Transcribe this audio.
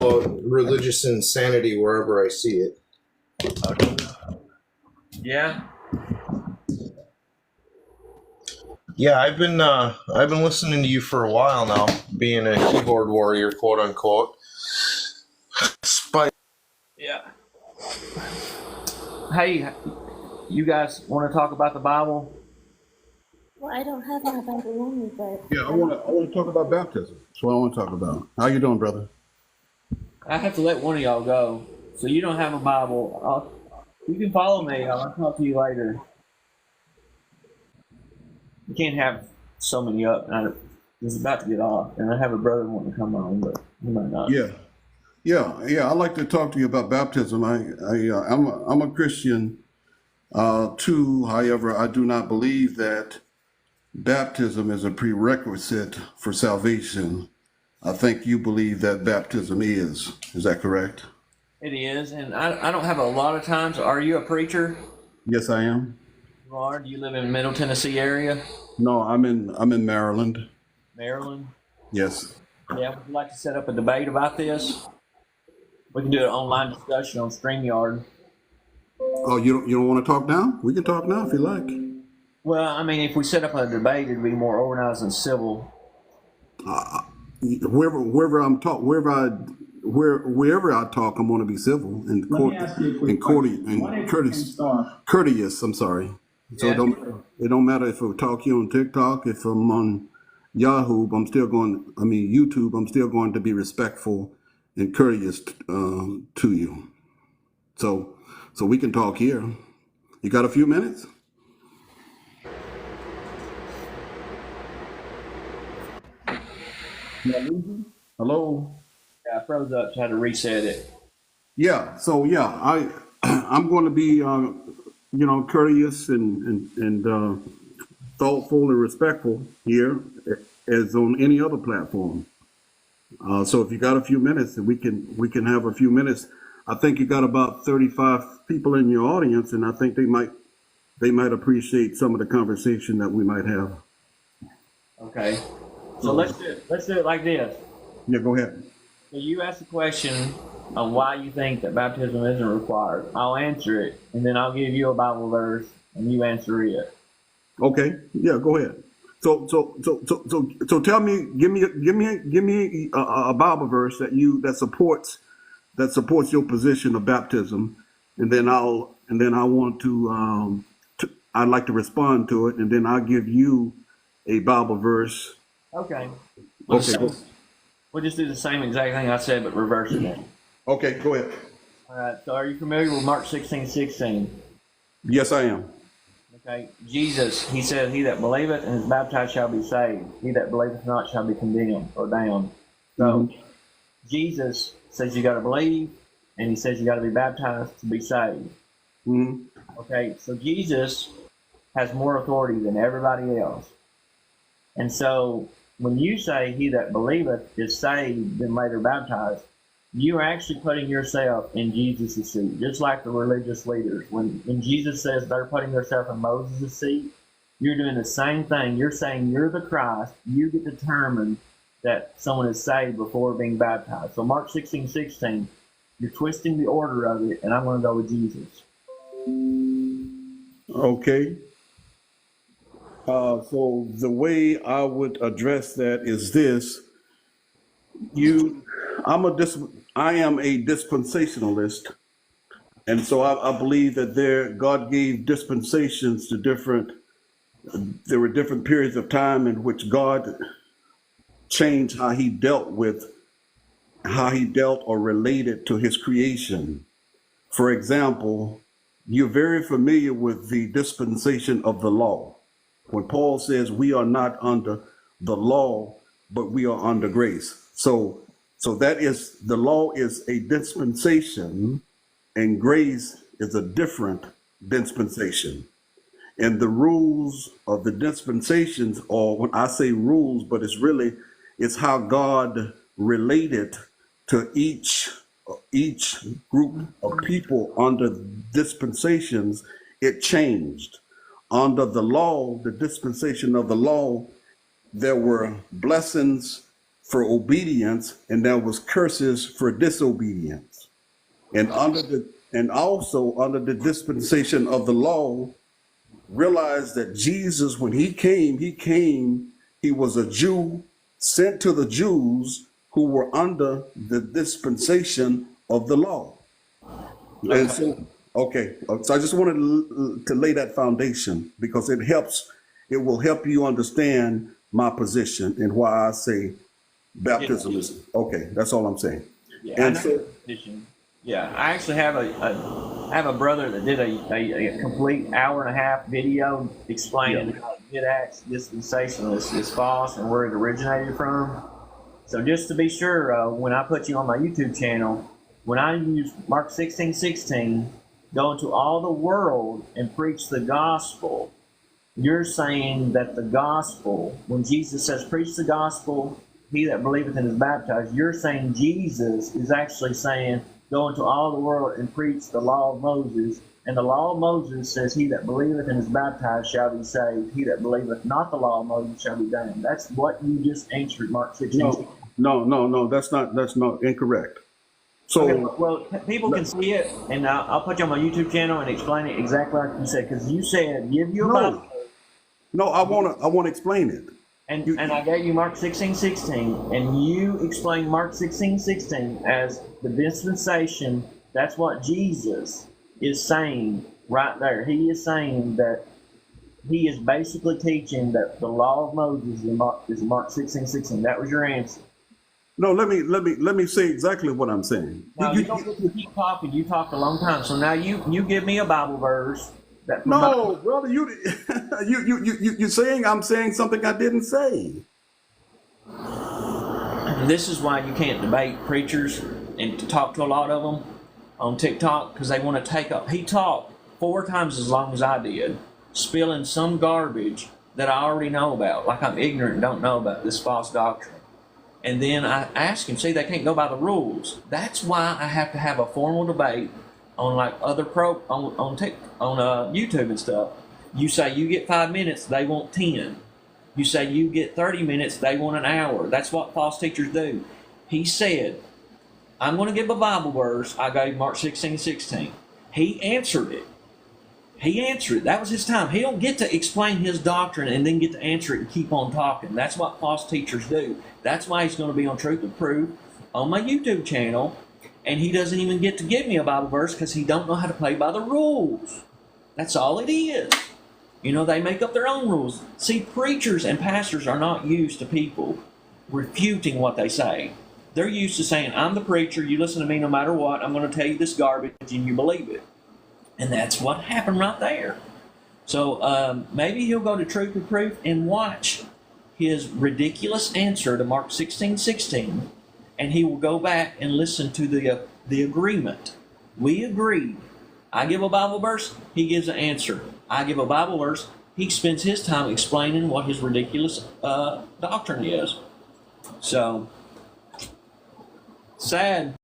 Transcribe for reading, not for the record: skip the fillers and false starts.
Religious insanity wherever I see it. Yeah. Yeah, I've been listening to you for a while now, being a keyboard warrior, quote unquote. Yeah. Hey, you guys want to talk about the Bible? Well, I don't have my Bible on me, but Yeah, I want to talk about baptism. That's what I want to talk about. How you doing, brother? I have to let one of y'all go, so you don't have a Bible. You can follow me. I'll talk to you later. You can't have so many up. It's about to get off, and I have a brother wanting to come on, but he might not. Yeah. I'd like to talk to you about baptism. I'm a Christian too. However, I do not believe that baptism is a prerequisite for salvation. I think you believe that baptism is. Is that correct? It is, and I don't have a lot of time. So are you a preacher? Yes, I am. You are. Do you live in Middle Tennessee area? No, I'm in Maryland. Maryland? Yes. Yeah, would you like to set up a debate about this? We can do an online discussion on StreamYard. Oh, you don't want to talk now? We can talk now if you like. Well, I mean, if we set up a debate, it'd be more organized and civil. Wherever I talk, I'm going to be civil and courteous. I'm sorry. So Yeah. it don't matter if I talk you on TikTok, if I'm on Yahoo, YouTube, I'm still going to be respectful and courteous to you. So we can talk here. You got a few minutes? Hello. Yeah, I froze up, so I had to reset it. Yeah. So I'm going to be courteous and thoughtful and respectful here as on any other platform. So if you got a few minutes, we can have a few minutes. I think you got about 35 people in your audience, and I think they might appreciate some of the conversation that we might have. Okay. So let's do it like this. Yeah, go ahead. So you ask the question on why you think that baptism isn't required. I'll answer it, and then I'll give you a Bible verse, and you answer it. Okay. Yeah, go ahead. So tell me, give me a Bible verse that supports your position of baptism, and then I'd like to respond to it, and then I'll give you a Bible verse. Okay. Okay. We'll just do the same exact thing I said, but reverse it. Okay, go ahead. All right. So are you familiar with Mark 16:16? Yes, I am. Okay. Jesus, he said, "He that believeth and is baptized shall be saved. He that believeth not shall be condemned or damned." So Jesus says you got to believe, and he says you got to be baptized to be saved. Mm-hmm. Okay. So Jesus has more authority than everybody else, and so when you say he that believeth is saved and later baptized, you are actually putting yourself in Jesus' seat, just like the religious leaders. When Jesus says they're putting themselves in Moses' seat, you're doing the same thing. You're saying you're the Christ. You get to determine that someone is saved before being baptized. So Mark 16:16, you're twisting the order of it, and I'm going to go with Jesus. Okay. So the way I would address that is this: I am a dispensationalist, and so I believe that God gave dispensations to there were different periods of time in which God changed how he dealt or related to his creation. For example, you're very familiar with the dispensation of the law. When Paul says we are not under the law, but we are under grace. So that is, the law is a dispensation and grace is a different dispensation. And the rules of the dispensations, or when I say rules, but it's how God related to each group of people under dispensations. It changed. Under the law, the dispensation of the law, there were blessings for obedience, and there was curses for disobedience. And also under the dispensation of the law, realize that Jesus, when he came, he was a Jew sent to the Jews who were under the dispensation of the law. And so, so I just wanted to lay that foundation because it will help you understand my position and why I say baptism is, okay, that's all I'm saying. Yeah, And I know so, your position. Yeah, I actually have a brother that did a complete hour and a half video explaining how mid-acts dispensationalist is false and where it originated from. So just to be sure, when I put you on my YouTube channel, when I use Mark 16:16, go into all the world and preach the gospel, you're saying that the gospel, when Jesus says preach the gospel, he that believeth and is baptized, you're saying Jesus is actually saying go into all the world and preach the law of Moses. And the law of Moses says, he that believeth and is baptized shall be saved. He that believeth not the law of Moses shall be damned. That's what you just answered, Mark 16. no, that's not incorrect. So, Okay, well, people can see it, and I'll put you on my YouTube channel and explain it exactly like you said, because you said give you a Bible. no, I wanna explain it. And I gave you Mark 16:16, and you explained Mark 16:16 as the dispensation. That's what Jesus is saying right there. He is saying that he is basically teaching that the law of Moses is Mark 16:16. That was your answer. No, let me say exactly what I'm saying. Now you don't get to keep talking. You talked a long time, so now you give me a Bible verse. No, brother, you're saying I'm saying something I didn't say. This is why you can't debate preachers and to talk to a lot of them on TikTok, because they want to take up. He talked 4 times as long as I did, spilling some garbage that I already know about, like I'm ignorant and don't know about this false doctrine. And then I ask him, see, they can't go by the rules. That's why I have to have a formal debate on like other on YouTube and stuff. You say you get 5 minutes, they want 10. You say you get 30 minutes, they want an hour. That's what false teachers do. He said, I'm going to give a Bible verse. I gave Mark 16:16. He answered it. That was his time. He don't get to explain his doctrine and then get to answer it and keep on talking. That's what false teachers do. That's why he's going to be on Truth and Proof on my YouTube channel. And he doesn't even get to give me a Bible verse because he don't know how to play by the rules. That's all it is. You know, they make up their own rules. See, preachers and pastors are not used to people refuting what they say. They're used to saying, I'm the preacher, you listen to me no matter what, I'm going to tell you this garbage and you believe it. And that's what happened right there. So maybe he'll go to Truth and Proof and watch his ridiculous answer to Mark 16:16, and he will go back and listen to the agreement. We agreed. I give a Bible verse, he gives an answer. I give a Bible verse, he spends his time explaining what his ridiculous doctrine is. So, sad